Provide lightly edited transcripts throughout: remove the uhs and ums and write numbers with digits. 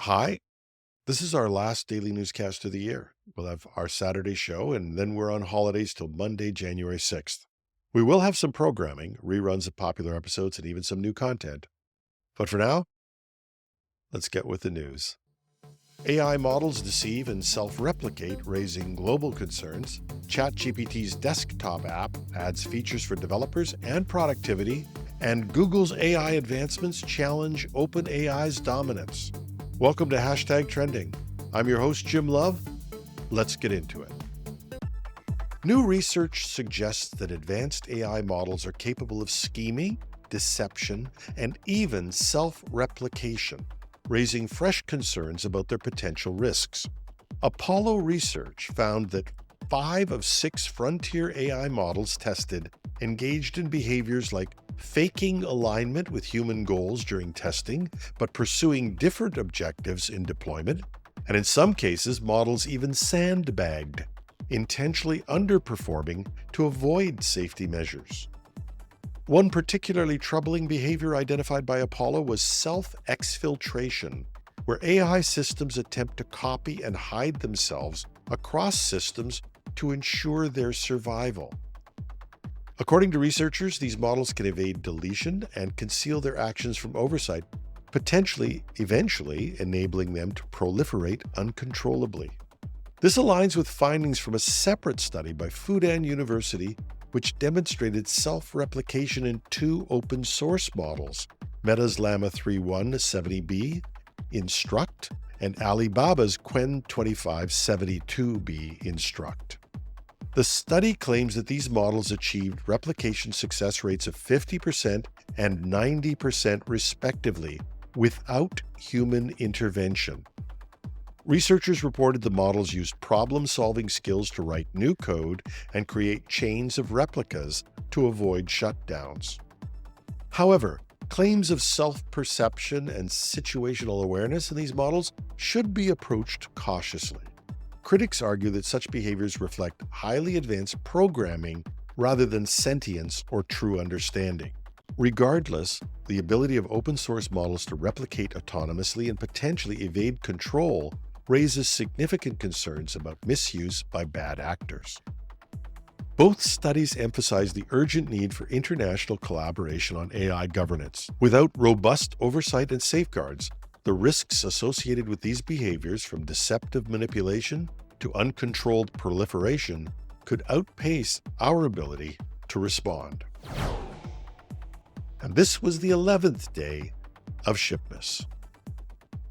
Hi, this is our last daily newscast of the year. We'll have our Saturday show, and then we're on holidays till Monday, January 6th. We will have some programming, reruns of popular episodes, and even some new content. But for now, let's get with the news. AI models deceive and self-replicate, raising global concerns. ChatGPT's desktop app adds features for developers and productivity, and Google's AI advancements challenge OpenAI's dominance. Welcome to Hashtag Trending. I'm your host, Jim Love. Let's get into it. New research suggests that advanced AI models are capable of scheming, deception, and even self-replication, raising fresh concerns about their potential risks. Apollo research found that 5 of 6 frontier AI models tested engaged in behaviors like faking alignment with human goals during testing, but pursuing different objectives in deployment, and in some cases, models even sandbagged, intentionally underperforming to avoid safety measures. One particularly troubling behavior identified by Apollo was self-exfiltration, where AI systems attempt to copy and hide themselves across systems to ensure their survival. According to researchers, these models can evade deletion and conceal their actions from oversight, potentially, eventually, enabling them to proliferate uncontrollably. This aligns with findings from a separate study by Fudan University, which demonstrated self-replication in 2 open-source models, Meta's Llama 3.1 70B, Instruct, and Alibaba's Qwen 25 72B, Instruct. The study claims that these models achieved replication success rates of 50% and 90% respectively, without human intervention. Researchers reported the models used problem-solving skills to write new code and create chains of replicas to avoid shutdowns. However, claims of self-perception and situational awareness in these models should be approached cautiously. Critics argue that such behaviors reflect highly advanced programming rather than sentience or true understanding. Regardless, the ability of open-source models to replicate autonomously and potentially evade control raises significant concerns about misuse by bad actors. Both studies emphasize the urgent need for international collaboration on AI governance. Without robust oversight and safeguards, the risks associated with these behaviors, from deceptive manipulation to uncontrolled proliferation, could outpace our ability to respond. And this was the 11th day of Shipmas.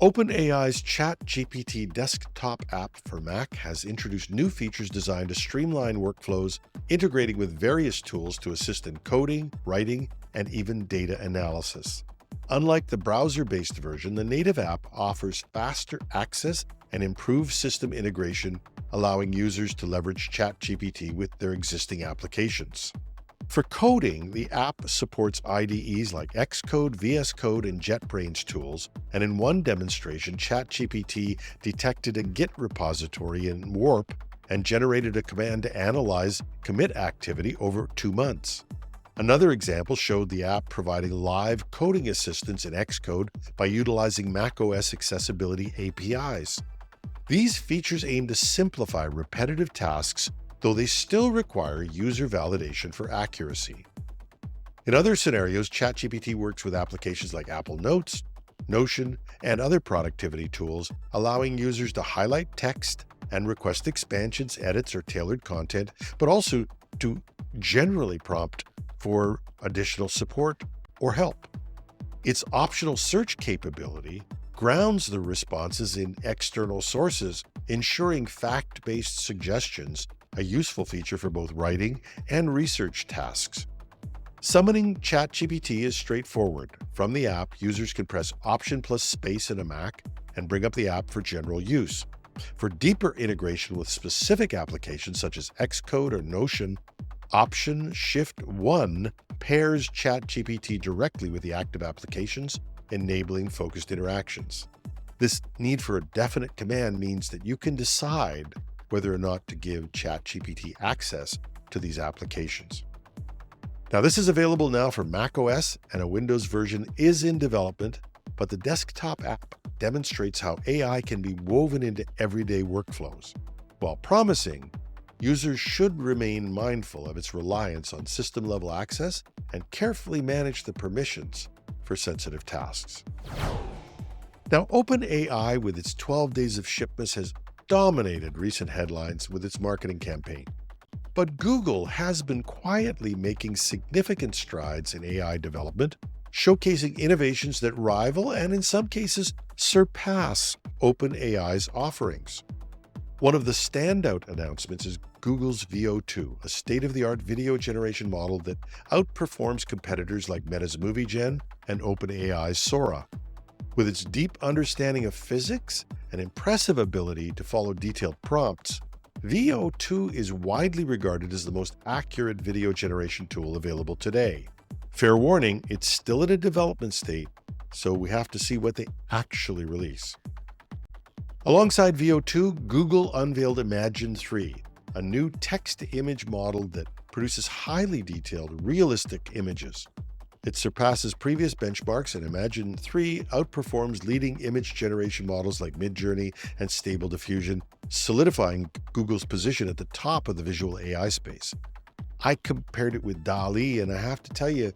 OpenAI's ChatGPT desktop app for Mac has introduced new features designed to streamline workflows, integrating with various tools to assist in coding, writing, and even data analysis. Unlike the browser-based version, the native app offers faster access and improved system integration, allowing users to leverage ChatGPT with their existing applications. For coding, the app supports IDEs like Xcode, VS Code, and JetBrains tools, and in one demonstration, ChatGPT detected a Git repository in Warp and generated a command to analyze commit activity over 2 months. Another example showed the app providing live coding assistance in Xcode by utilizing macOS accessibility APIs. These features aim to simplify repetitive tasks, though they still require user validation for accuracy. In other scenarios, ChatGPT works with applications like Apple Notes, Notion, and other productivity tools, allowing users to highlight text and request expansions, edits, or tailored content, but also to generally prompt for additional support or help. Its optional search capability grounds the responses in external sources, ensuring fact-based suggestions, a useful feature for both writing and research tasks. Summoning ChatGPT is straightforward. From the app, users can press Option plus space in a Mac and bring up the app for general use. For deeper integration with specific applications such as Xcode or Notion, Option Shift 1 pairs ChatGPT directly with the active applications, enabling focused interactions. This need for a definite command means that you can decide whether or not to give ChatGPT access to these applications. Now, this is available now for macOS, and a Windows version is in development, but the desktop app demonstrates how AI can be woven into everyday workflows. While promising, users should remain mindful of its reliance on system-level access and carefully manage the permissions for sensitive tasks. Now, OpenAI, with its 12 days of shipments, has dominated recent headlines with its marketing campaign. But Google has been quietly making significant strides in AI development, showcasing innovations that rival and in some cases surpass OpenAI's offerings. One of the standout announcements is Google's Veo 2, a state-of-the-art video generation model that outperforms competitors like Meta's Imagen and OpenAI's Sora. With its deep understanding of physics and impressive ability to follow detailed prompts, Veo 2 is widely regarded as the most accurate video generation tool available today. Fair warning, it's still in a development state, so we have to see what they actually release. Alongside Veo 2, Google unveiled Imagen 3, a new text-to-image model that produces highly detailed, realistic images. It surpasses previous benchmarks, and Imagen 3 outperforms leading image generation models like Midjourney and Stable Diffusion, solidifying Google's position at the top of the visual AI space. I compared it with DALL-E, and I have to tell you,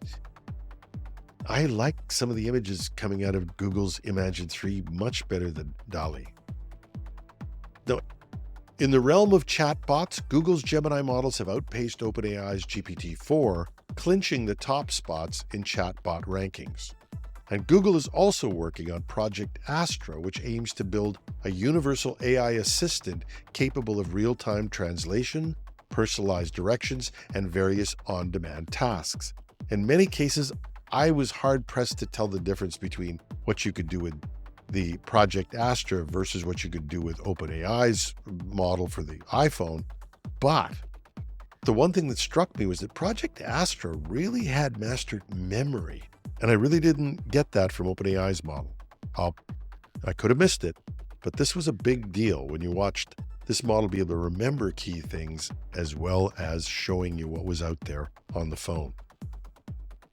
I like some of the images coming out of Google's Imagen 3 much better than DALL-E. Now, in the realm of chatbots, Google's Gemini models have outpaced OpenAI's GPT-4, clinching the top spots in chatbot rankings. And Google is also working on Project Astra, which aims to build a universal AI assistant capable of real-time translation, personalized directions, and various on-demand tasks. In many cases, I was hard-pressed to tell the difference between what you could do with the Project Astra versus what you could do with OpenAI's model for the iPhone. But the one thing that struck me was that Project Astra really had mastered memory. And I really didn't get that from OpenAI's model. I could have missed it, but this was a big deal when you watched this model be able to remember key things as well as showing you what was out there on the phone.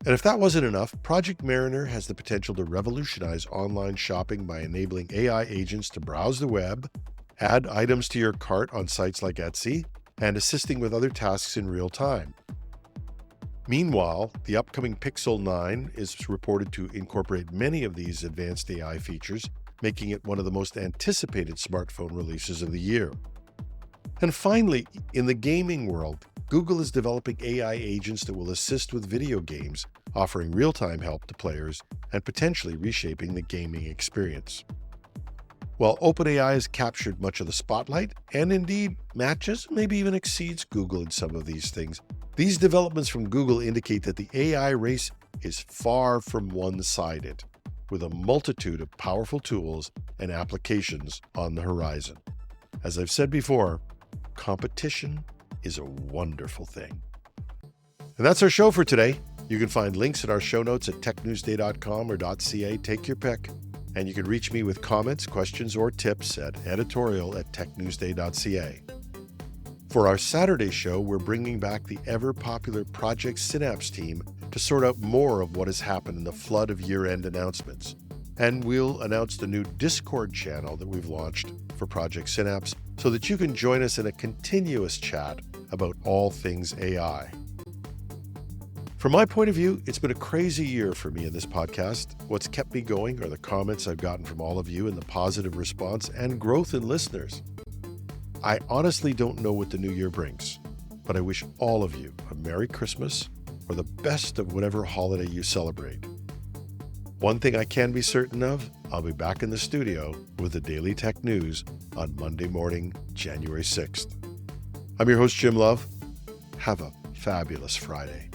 And if that wasn't enough, Project Mariner has the potential to revolutionize online shopping by enabling AI agents to browse the web, add items to your cart on sites like Etsy, and assisting with other tasks in real time. Meanwhile, the upcoming Pixel 9 is reported to incorporate many of these advanced AI features, making it one of the most anticipated smartphone releases of the year. And finally, in the gaming world, Google is developing AI agents that will assist with video games, offering real-time help to players and potentially reshaping the gaming experience. While OpenAI has captured much of the spotlight and indeed matches, maybe even exceeds Google in some of these things, these developments from Google indicate that the AI race is far from one-sided, with a multitude of powerful tools and applications on the horizon. As I've said before, competition is a wonderful thing. And that's our show for today. You can find links in our show notes at technewsday.com or .ca. Take your pick. And you can reach me with comments, questions, or tips at editorial@technewsday.ca. For our Saturday show, we're bringing back the ever-popular Project Synapse team to sort out more of what has happened in the flood of year-end announcements. And we'll announce the new Discord channel that we've launched for Project Synapse so that you can join us in a continuous chat about all things AI. From my point of view, it's been a crazy year for me in this podcast. What's kept me going are the comments I've gotten from all of you and the positive response and growth in listeners. I honestly don't know what the new year brings, but I wish all of you a Merry Christmas or the best of whatever holiday you celebrate. One thing I can be certain of, I'll be back in the studio with the Daily Tech News on Monday morning, January 6th. I'm your host, Jim Love. Have a fabulous Friday.